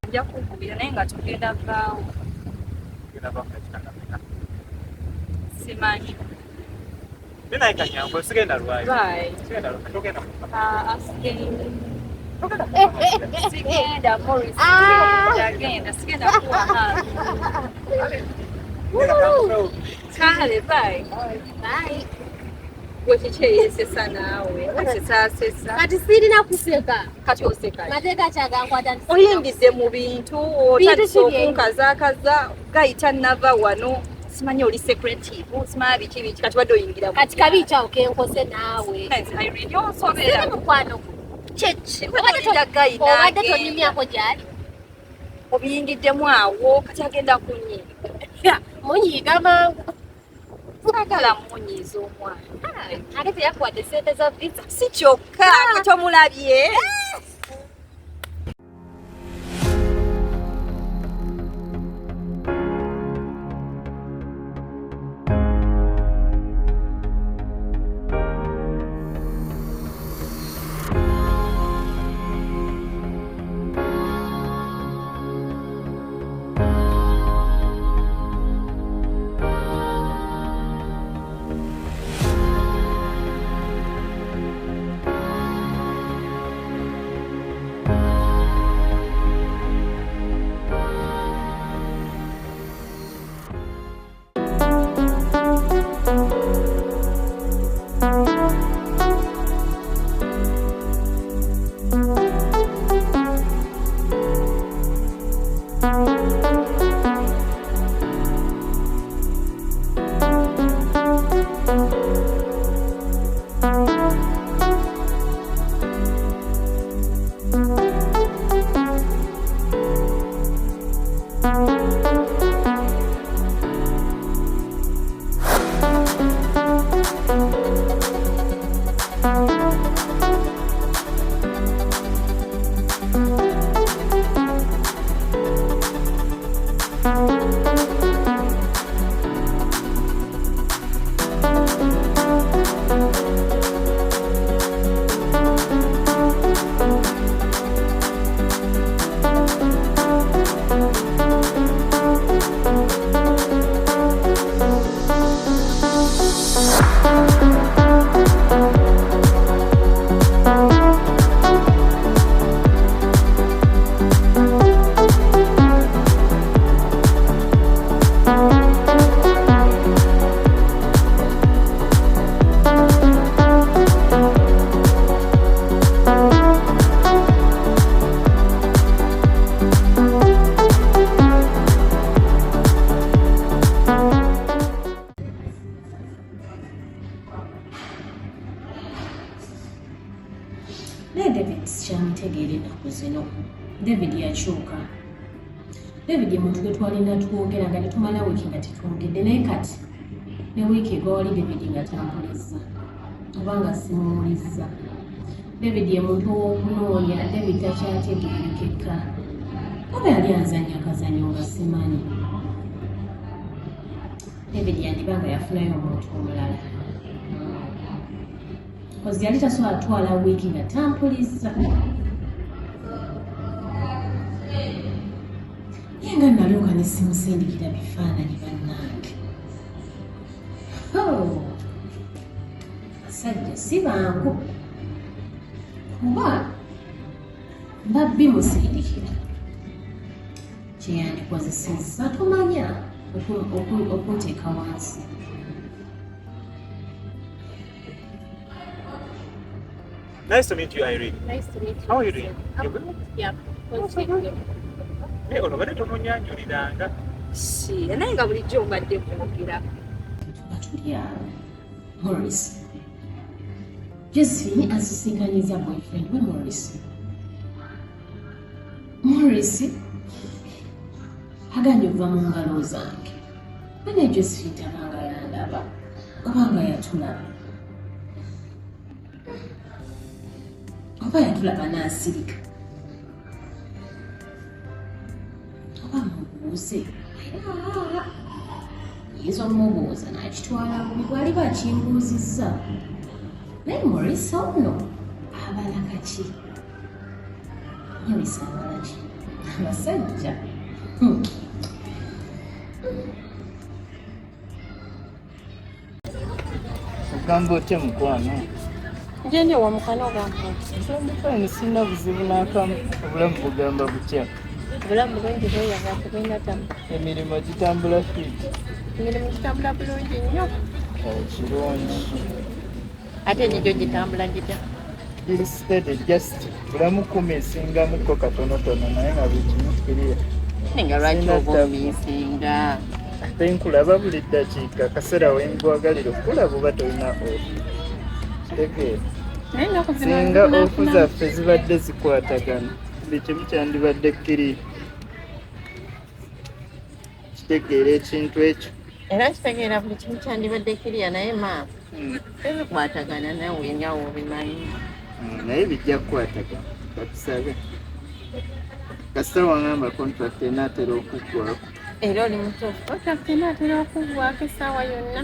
nja kukubira naye nga tugenda vaawo. Simanyi. Nina ikanyambo sigenda lwayo. Right. Sigenda lwayo. Togenda. Sigenda Morris. Sigenda kuwa hano. Kale, bye. Bye. Wekikyeye sesa naawe. Sesa. Kati sirina kuseka. Kati oseka. Mateeka kyagankwata nti. Oyingize mu bintu otandise okunkazakaza gayita nava wano. Simanyi oli secretive. Simanyi biki kati wadde oyingira. Kati kabi kyawo kenkose naawe. Irene, yosobera. Siri mukwano. Chechi. Obadde tonyumyako gyali. Obiyingiddemu awo kati agenda kunyiiga. Munyiiga mangu. Sagala munyiiza omwana. Ate teyakuwadde ssente za visa. Si kyokka gwe tomulabye. David yakyuka. David ye muntu gwe twalina twogera nga ne tumala wiiki nga tetwogedde naye kati ne wiiki egwawali David nga tampuliza oba nga simuwulizza. David ye muntu w'okunoonya. David takyategeerekeka oba yali azannya akazannyo nga simanyi. David yandiba nga yafunayo omuntu omulala kozi yali tasobola twala wiiki nga tampuliza. Yenga nalyoka ne simusindikira bifaananyi bannange. Basajja si bangu kuba babbi musindikira kye yandikozesezza tumanya okunteeka wansi. Nice to meet you, Irene. Nice to meet you. How are you doing? You good? Yeah. Hey, olobadde tomunyanjuliranga. Si, naye nga bulijjo mbadde kwogera. Batulya Morris. Josephine asisinkanyizza boyfriend we Morris. Morris agambye okuva mu ngalo zange. Naye Josephine tabanga yandaba obanga yatulaba. Oba yatulaba n'asirika. Oba mubuuze. Yinza okumubuuza n'akitwala bubi bw'aliba akimbuuzizza. Naye Morris ono abala kaki? Morris abala ki? abasajja ogamba otya mukwano njende wa mukano ogamba omukwano sina buzibu n'akamu obulamu bugamba butya obulamu bungi bweyaga tugenda tamu emirimu gitambula fiti emirimu gitambula bulungi nnyo kirungi ate egyo gitambula gitya iri steady just bulamu kumi esingamukko katonotono naye nga buli kimu kiriya nga lwaki obumbisinga ate nkulaba buli ddakiika akaseera wengwagalira okulaba oba tolina ofu kitegeera singa ofu zaffe zibadde zikwatagana buli kimu kyandibadde kiriya kitegeera ekintu ekyo era kitegeera buli kimu kyandibadde kiriya naye maama tebikwatagana nawe nga wobimanyi naye bijja kukwatagana batusabe kasita wangamba contract enaatera okuggwako era oli mutuufu contract enaatera okuggwako essaawa yonna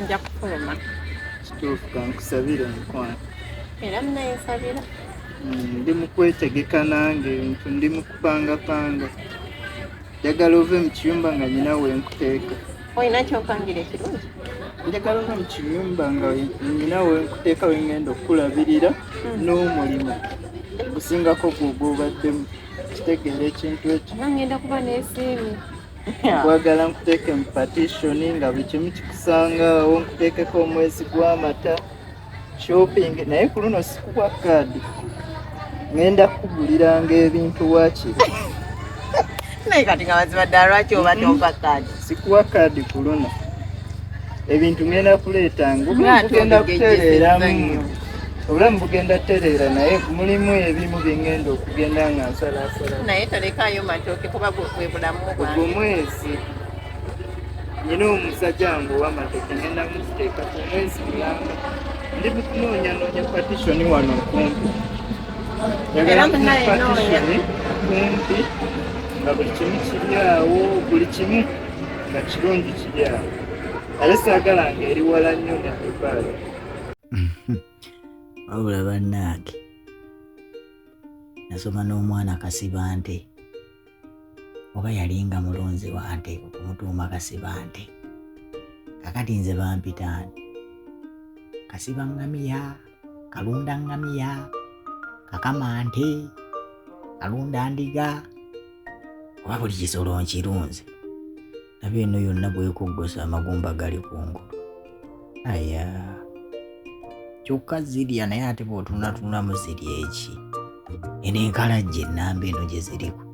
nja kufuluma kituufu kankusabire mukwano era munayesabira ndi mu kwetegeka nange ebintu ndi mu kupangapanga njagala ove mu kiyumba nga nyina wenkuteeka olina kyopangira ekirungi njagala ove mu kiyumba nga nyina wenkuteeka wengenda okulabirira n'omulimu gusingako gwogwo obaddemu kitegeera ekintu ekyo ngenda kuba neesiimi nkwagala nkuteeke mu patitioni nga buli kimu kikusangaawo nkuteekeko omwezi gw'amata shopping naye ku luno sikuwa kaadi ngenda kukuguliranga ebintu wakiri naye kati nga mazima ddala lwaki oba tompa kaadi sikuwa kaadi ku luno ebintu ngenda kuleetanga obugenda kutereeramu obulamu bugenda kutereera naye mulimu ebimu byengenda okugenda nga nsalasala naye tolekaayo matooke kuba bwe bulamu ogwo mwezi nyina omusajja wange ow'amatooke ngenda muziteeka ku mwezi mulamba ndi mu kunoonyanoonya patitioni wano kumpi era munayinoonya kumpi nga buli kimu kiri awo buli kimu nga kirungi kiri awo ale saagala nga eri wala nnyo netubaala wabula bannange nasoma n'omwana kasiba nte oba yalinga mulonzi wa nte okumutuuma kasiba nte kakati nze bampita nti kasiba ngamiya kalunda ngamiya kakama nte kalunda ndiga oba buli kisolo nkirunze nabyo eno yonna bwekuggosa amagumba gali kungulu aya kyokka zirya naye ate bw'otunatunulamu zirya eki eno enkalajja ennamba eno gye ziriku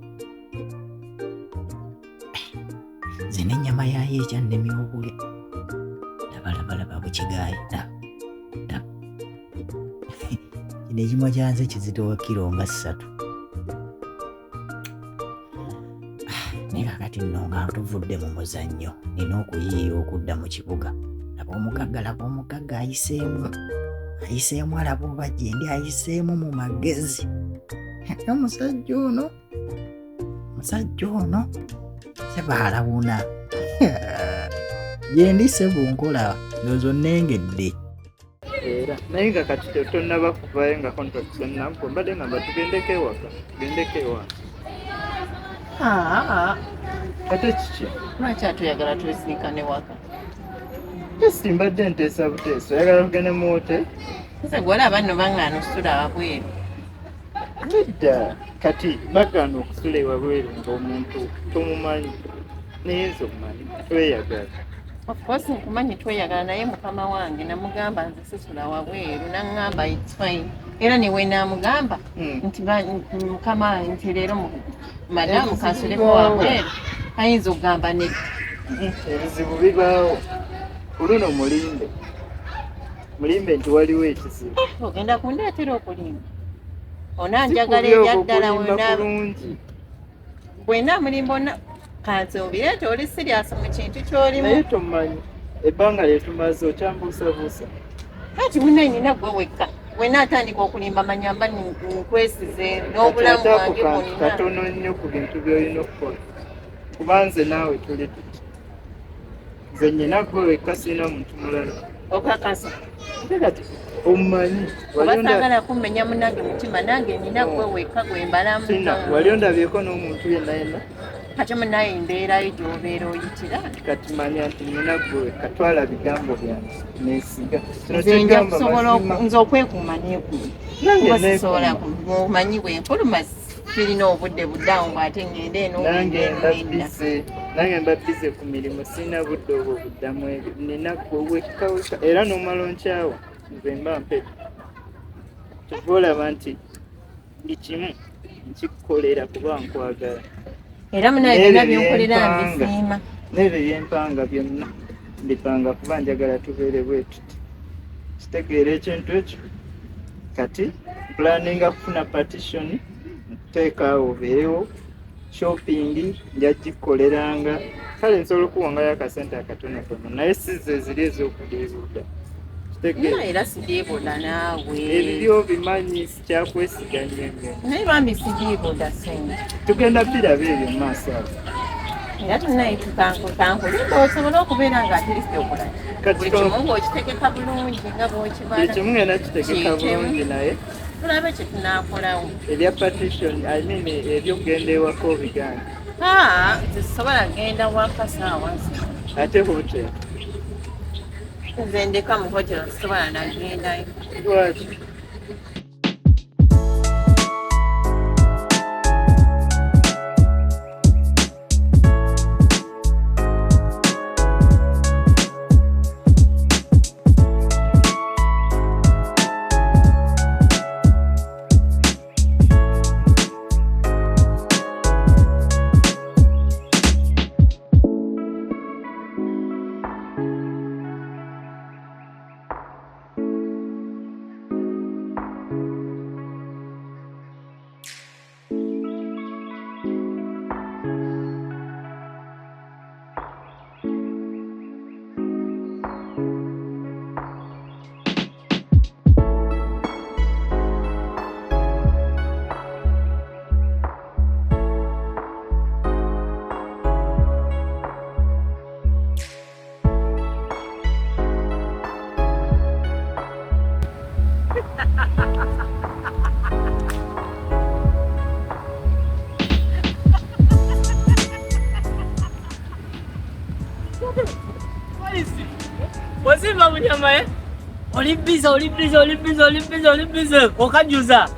nze n'ennyama yaayo ekyannemya okulya labalabalaba bukigaayi kino ekimwa kyanze kizitowa kiro nga 3 naye kakati nno nga tuvudde mu muzannyo nina okuyiiya okudda mu kibuga laba omugagga ayiseemu alaba oba gyendi ayiseemu mu magezi omusajja ono sebalawuna gyendi sebunkola ndowooza onnengedde era naye nga kati tonnaba kuvayo nga contract zennaku mbadde nga tugendeko ewaka ate kiki lwaki atuyagala tusinkane waka esi mbadde nteesa buteeso oyagala tugende mu hoteri nze gwolaba nno bangana okusula wabweru nedda kati bagana okusula ewabweru ng'omuntu tomumanyi naye nze omumanyi tweyagala of course nkumanyi tweyagala naye mukama wange namugamba nze sisula wabweru naŋŋamba it's fine era niwe namugamba nti mukama nti leero madamu kansuleko wabweru ayinza okugamba ne ebizibu bibaawo oluno mulimbe nti waliwo ekizibu ogenda kundeetera okulimba onanjagala eryaddala bwena mulimba ona kanze obireete oli siriasi mu kintu kyolimu naye tomanyi ebbanga lyetumaze okyambuusabuusa kati muna nina gwe wekka wena atandika okulimba manyamba nkwesize n'obulamu bwange bwonna katono nnyo ku bintu by'olina okukola kuba nze naawe tuli tuti nze nyina gwe wekka sirina muntu mulala okakasa kati omumanyi obasagala kumenya munange mutima nange nina gwe wekka gwe mbalamu wali ondabyeko n'omuntu yenna yenna kati munaye embeerayo gy'obeera oyitira kati manya nti nina gwe wekka twala bigambo byange neesiga nze kusobola nze okwekuuma neekuba sisobola omanyi bwenfuluma sirina obudde buddawo ng'ate ngende nange mba bize ku mirimu sirina budde obwo buddamu ebyo nina gwe wekka era n'omala onkyawa nze mba mpeta tuva olaba nti buli kimu nkikukolera kuba nkwagala era munaye byonna byonkolera mbisiima n'ebyo byempanga byonna mbipanga kuba njagala tubeere bwe tuti kitegeera ekintu ekyo kati planinga kufuna partition nkuteekaawo obeerewo shopping njagikoleranga kale nsobola okuwangayo akasente akatonotono naye size eziri ez'okudeebuuda era sideebuuda naawe ebiryo bimanyi sikyakwesiganya ennyo naye bambi sideebuuda sente tugenda biraba ebyo mu maaso ago era tunaye tukankulinga osobole okubeera nga atirisite okulala buli kimu ng'okitegeka bulungi nga bw'okibala ekimu ngenda kitegeka bulungi naye tulabe kye tunaakolawo ebya partition ebyokugenda ewaka obiganda tezisobola kgenda waka saawa ate hotel nze ndeka mu hotel sisobola nagendayo lwaki Wazima mnyama Olibiza okajuza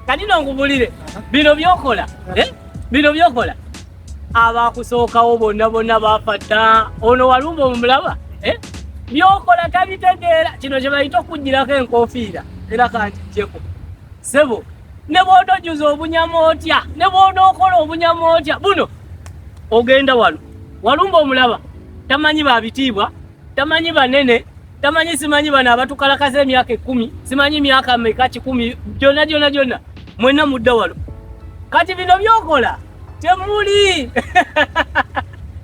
kanino nkubulire bino byokola abakusookawo bonna bafata ono walumba omulaba byokola tabitegeera kino kye bayita okugirako enkofiira era kanti kyeko sebo ne bw'otojuza obunyama otya ne bw'onookola obunyama otya buno ogenda walumba omulaba tamanyi babitiibwa tamanyi banene tamanyi simanyi bano abatukalakaza emyaka 10 simanyi myaka meka 10 gyonna mwenna mudda walo kati bino byokola temuli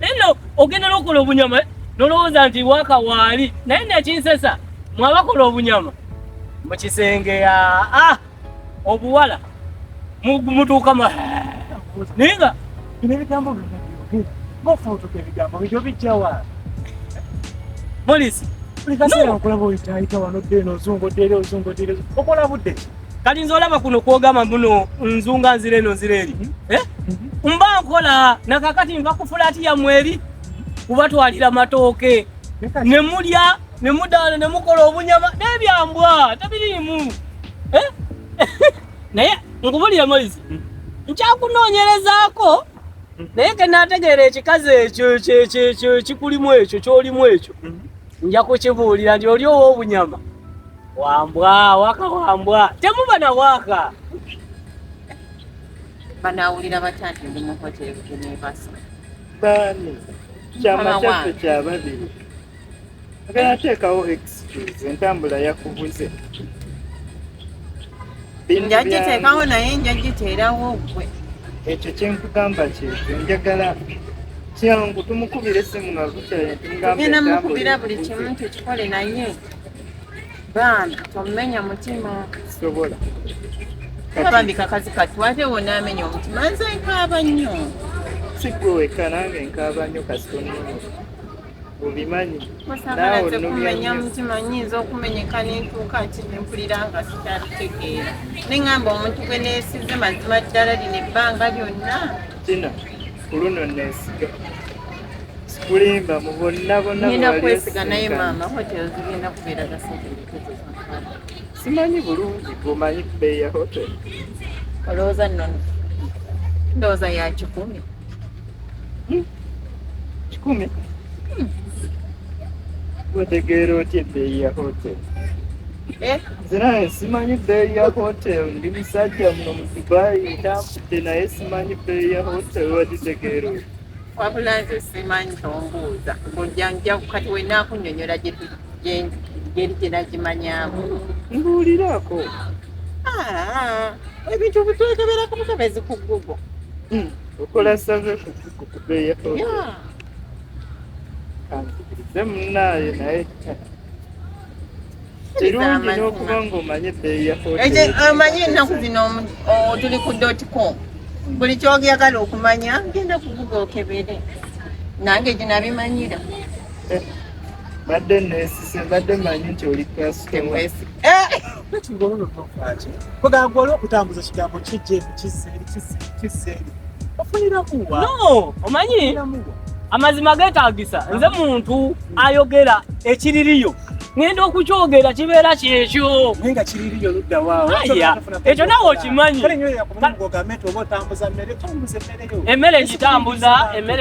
neno ogenda n'okola obunyama nolowooza nti waka waali naye nekinsesa mwabakola obunyama mu kisenge obuwala mutuuka ninga ebigambo ngofuutuka ebigambo bijjo bijjawa polisi buli kaseera nkulaba oyitaayita wano ddeeno ozungoddeere okola budde kati nze olaba kuno kwogamba muno nzunga nzira eno nzira eri mba nkola nakakati nva ku fulaati yammwe eri kubatwalira matooke ne mulya ne mudaala ne mukola obunyama n'ebyambwa tabiriimu naye nkubulira Moizi nkyakunoonyerezaako naye ke naategeera ekikazi ekyo kikulimu ekyo kyolimu ekyo nja kukibuulira nti oli ow'obunyama waka wambwa temuba na waka banaawulira batya nti ndi mu hoteri genebasa bani kyama kyaffe kyababiri aganateekawo excuse entambula yakubuze njagiteekawo naye njagiteerawo gwe ekyo kyenkugamba kyekyo njagala kyangu tumukubira essimu nga tugenda mukubira buli kimu tukikole naye bambi tomumenya mutima sobola bambi kakazi katwate wona amenya omutima nze nkaaba nnyo sigwe wekka nange nkaaba nnyo kasitonnyo obimanyi Masagala tekumenya mutima nyinza okumenyeka n'entuuka nti nempulira nga sitabitegeera neŋŋamba omuntu gwe neesize mazima ddala lino ebbanga lyonna tina ku luno neesiga sikulimba mu bonna ngenda kwesiga naye maama hotelo zigenda kubeera gaseterekezo simanyi bulungi gomanyi bbeeyi ya hotelo olowooza nno ndowooza ya 10 10 otegeera otya ebbeeyi ya hotelo zinaye simanyi bbeeyi ya hotelo ndi musajja muno mu Dubai ntambudde naye simanyi bbeeyi ya hotelo wagitegeera otya wabula nze simanyi tombuuza ng'ojjanja kati wenaakunnyonnyola gyeri gye nagimanyaako mbuulirako ebintu bitwekeberako mukebezi ku Google okola save ku bbeeyi ya hotelo kankubirize munnaayo naye kirungi n'okuba ng'omanyi ebbeeyi ya hotelo omanyi ennaku zino tuli ku .com buli kyogyagala okumanya genda ku Google okebere nange gye nabimanyira badde neesise badde manyi nti oli kasitoma kugamba oli okutambuza kigambo kijje kiseeri ofuniramuwa no omanyi amazima geetaagisa nze muntu ayogera ekiririyo ngenda okukyogera kibeera kyekyo naye nga kiririyo ludda waawo ekyo nawe okimanyi emmere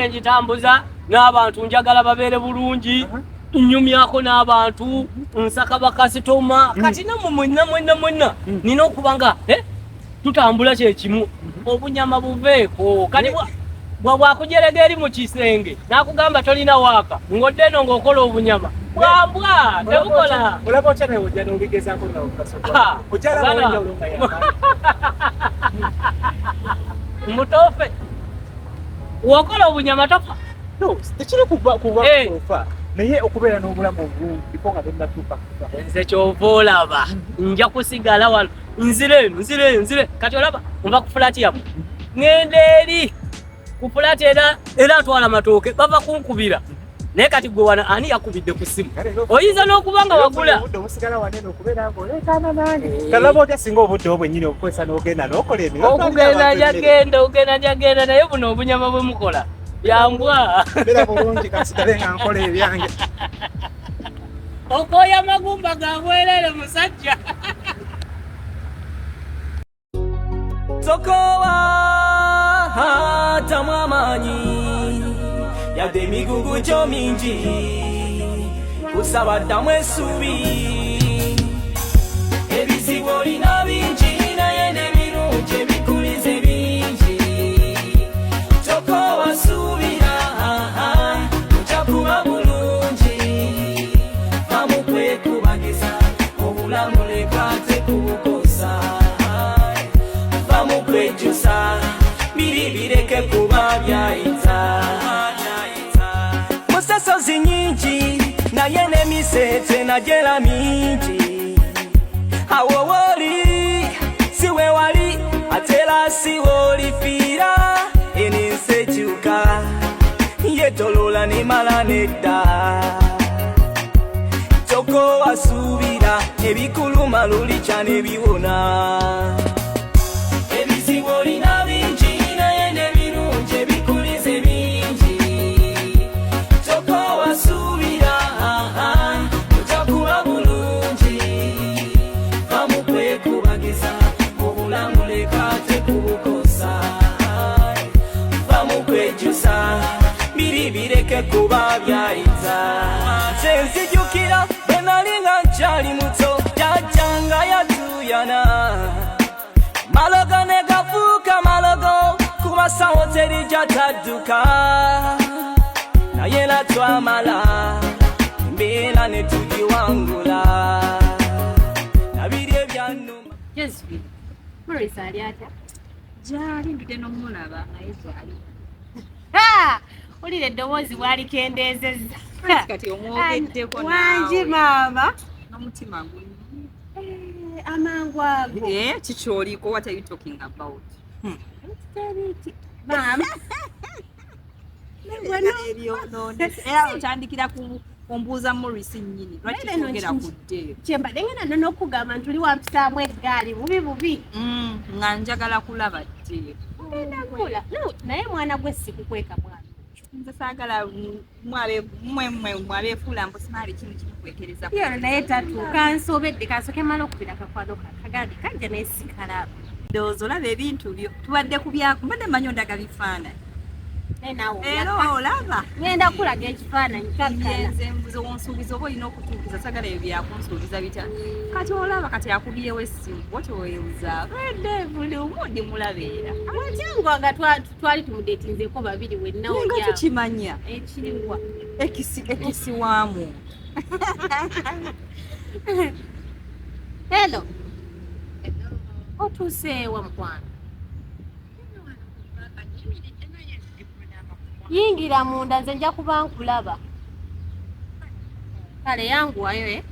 ngitambuza n'abantu njagala babeere bulungi nnyumyako n'abantu nsaka bakasitoma kati namwe mwenna nina okuba nga tutambula kyekimu obunyama buveeko kati bwakujerega eri mu kisenge nakugamba tolina waaka ngodde eno ng'okola obunyama bwambwa tebukola olaba otya naye ojja n'obigezaako mutofe wokola obunyama tofa tekiri kufa naye okubeera n'obulamu obulungi ko nga tonnatuuka nze kyova olaba nja kusigala wano nzire kati olaba nva ku fulaati yamu ngenda eri ku fulaati era atwala amatooke bava kunkubira naye kati gwe wana ani yakubidde ku ssimu oyinza n'okuba nga wagula obusigala wanene okubeera ng'oleekaana nange kalaba otya singa obudde obwennyini obukozesa n'ogenda n'okola emirimu ogenda jagenda naye buno obunyama bwe mukola byambwa beera bulungi kasigale nga nkola ebyange okooya amagumba gabwerere musajja sokowa hatamu amaanyi yadde emigugu gyo mingi kusaba ddamu essuubi ebizibu olina bingi naye n'ebirungi ebikulize bingi tokowa suubira ojja kuba bulungi famu kwekubagiza obulamu leka tekubukosa famu kwejjusa biri bireke kuba byayita musasozi nyingi naye n'emiseete nagyera mingi awo wooli si we wali atera si woolifiira enensi ekyuka yetoloola nemala nedda tokowa suubira ebikuluma luli kya nebiwona ebizibu olina bingi naye n'ebirungi ebikulize bingi tokowa suubira ojja kuba bulungi famu kwekubagiza obulamu leka tekubukosa famu kwejjusa biri bireke kuba byayita nze nzijukira bwe nali nga nkyali muto jjajjanga yatuyana malogo ne gafuuka malogo kubasawo teri gyatadduka naye natwamala embeera ne tugiwangula nabiri ebyannuma Jezbi, Maurice ali atya? Jali ndudde n'omulaba naye twali. Olire eddoboozi bwalikendeezezza Kati omwogeddeko naawe. wangi maama N'omutima gunnyo. amangu ago Kikyoliko, what are you talking about? maama era otandikira kumbuuza Morisi nnyini lwaki twogera ku ddeeyo kyembadde ngenda n'okugamba nti tuli wampisaamu eggaali bubi nga njagala kulaba ddeeyo ndakula naye mwana gwe sikukweka mwana nze saagala mwabeefuula mbu simaali kino kimukwekereza yo naye tatuuka nsobedde kasooke mala okubira akakwano kagandi kajja naye sikalaba ndowooza olaba ebintu byo tubadde ku byaku mbadde mmanyi ondaga bifaananyi era olaba ngenda kulaga ekifaananyi kakkana nze mbuze wonsuubiza oba olina okutuukiza sagala ebyo byakunsuubiza bitya kati olaba kati akubiyewo essimu otoweuza bedde buli omudi mulabeera wakyangwa nga twali tumudeetinzeeko babiri wenna nga tukimanya ekiriwa ekisiwaamu hello otuuseewa mukwano yingira munda nze nja kuba nkulaba kale yanguwayo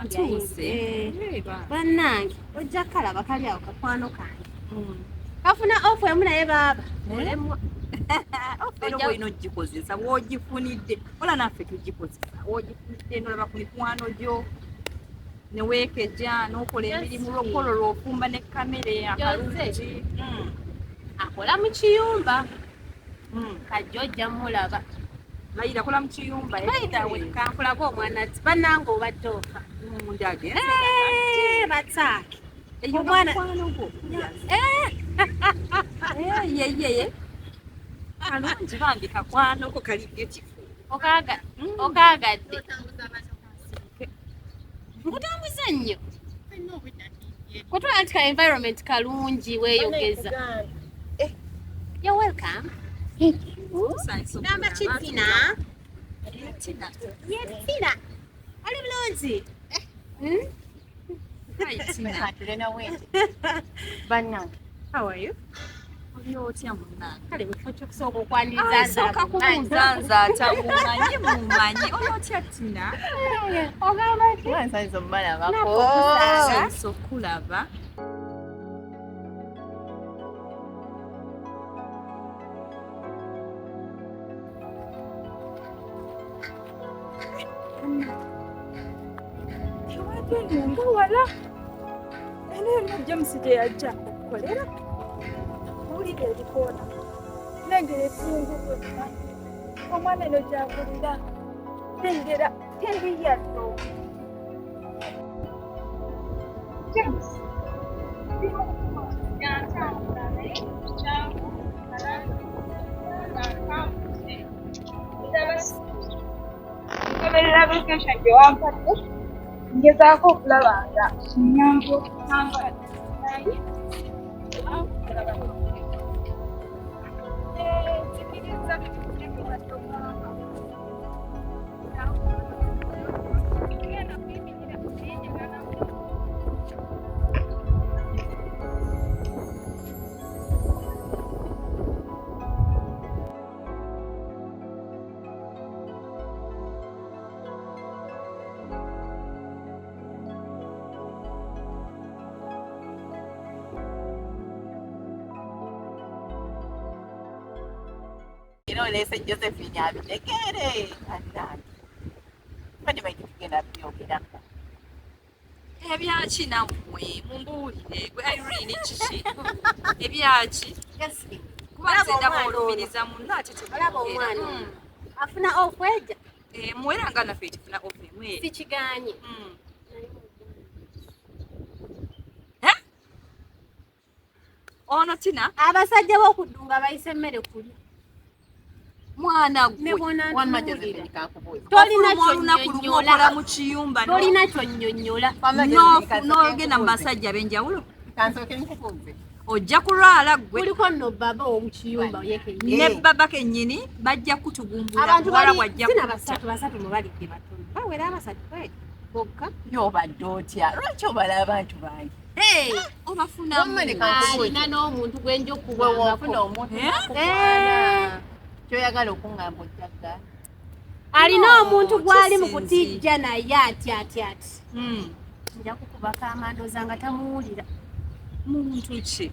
atuuse bannange ojja kalaba kali awo kakwano kange kafuna ofu emu naye baaba olemwa era olina ogikozesa bwogifunidde ola naffe tugikozesa wogifunidde nolaba ku mikwano gyo neweekeja n'okola emirimu lwokola lwofumba ne kamere akalungi akola mu kiyumba kajja ojja mulaba bayira kola mu kiyumba bayita wekankulaga omwana ti bannange obadde ofa ndage batsaake omwana yeyeye kalungi bambi kakwanoko kalidde kifu okaagadde nkutambuza nnyo kutwala nti ka environment kalungi weeyogeza you're welcome gamba kitina yetina ali bulungi bannange how are you olyotya munnange kale bwekifo kyokusooka okwaniriza sooka kubuuzanzaata mumanyi olyotya tina ogamba nsanyiza omumalabako sanyiza okulaba nga wala era James gye yajja okukolera owulira ebikoona nengera efungulwa omwana eno gyakulira nengera teri yaddo James goberera vacation gye wampadde ngezaako okulaba nga nyambo kambadde naye nzikiriza olese Josephine abitegere annange badi baiti tugenda byogeraku ebyaki nammwe mumbuulire gwe Irene kiki ebyaki kuba nze ndaba olumiriza munno ate olaba omwana afuna ofu eja muwera nga naffe tufuna ofu emwe sikiganye ono tina abasajja b'okuddunga bayise emmere kulya mwana gwe tolina mu kiyumba tolina kyonnyonnyola n'ogenda mu basajja ab'enjawulo ojja kulwala gwe kuliko nno baba ow'omukiyumba ne baba kennyini bajja kutugumbula muwala bwajja basatu mubalidde batono bawera abasatu bokka yobadde otya lwaki obala abantu bange obafunaalina n'omuntu gwenja okubwafuna kyoyagala okuŋŋamba ojjagga alina omuntu gwali mu kutijja naye ati nja kukubako amandooza nga tamuwulira muntu ki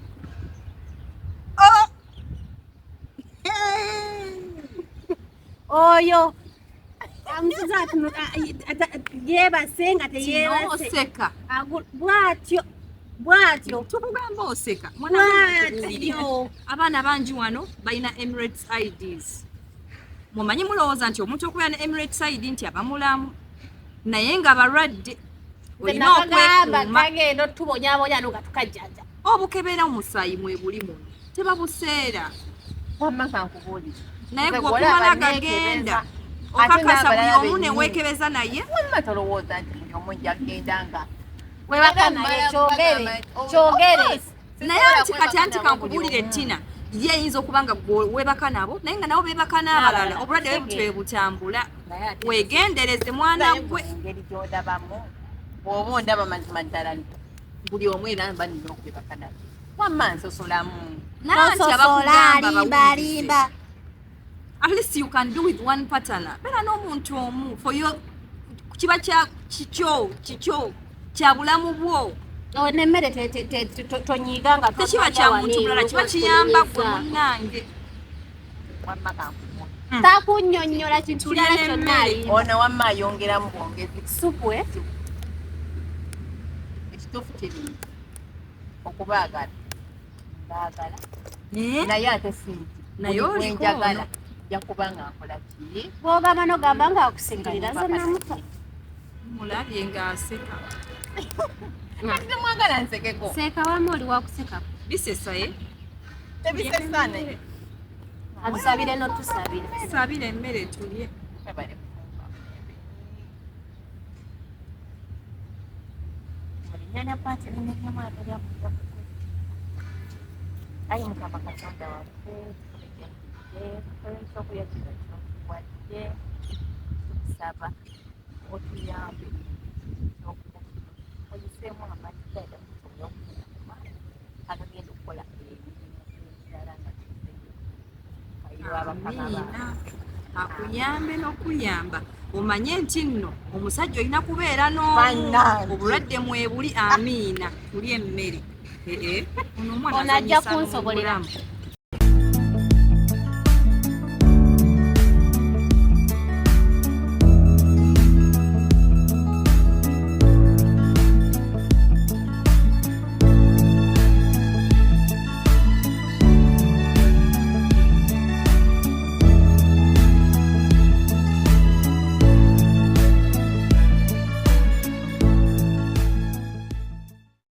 oyo amutuza yeebase nga teyeebase oseka bwatyo tukugamba oseka bwatyo abaana bangi wano balina Emirates IDs mumanyi mulowooza nti omuntu okubeera ne Emirates ID nti abamulamu naye nga balwadde olina okwekuuma kagenda otubonyabonya nga tukajjanja obukebeera omusaayi mwebuli muno tebabuseera wamma kankubuulira naye gwe okumala gagenda okakasa buli omu ne weekebeza naye wamma tolowooza nti buli omu jagenda nga webaka naye kyogere naye anti kati anti kankubuulire Tina ye ayinza okuba nga weebaka nabo naye nga nabo beebaka n'abalala obulwadde bwe buti butambula weegendereze mwana gwe engeri gy'odabamu bw'oba ondaba mazima ddala buli omu era mba nina okwebaka nabo wamma nsosolamu nanti abakugamba limbalimba at least you can do with one partner beera n'omuntu omu for your kiba kikyo kya bulamu bwo nemmere tonyiga nga tekiba kya muntu mulala kiba kiyamba gwe munnange wamma kankubuulira takunnyonnyola kintu kirala kyonna alimba ono wamma ayongeramu bwongezi supu ekituufu kiri okubaagala mbaagala naye ate sinti naye oliko njagala jakuba nga nkola ki bwogamba nogamba nga akusingalira zonnamuta mulabye ng'aseka ate mwagala nsekeko seeka wamu oli wakuseka bisesaye tebisesaana atusabire notusabire sabira emmere tulye mulinyanya paati linenyamu atalyamuja ayi mukama katonda waffe ekyokulya kino kyokuwadde tukusaba otuyambe oyiseemu amaanyi gaida musobola okufuna kumaani agagenda okukola ebirala nga amiina akuyambe n'okuyamba omanye nti nno omusajja olina kubeera n'omu obulwadde mwebuli amiina tuli emmere ono omwana onajja kunsobolera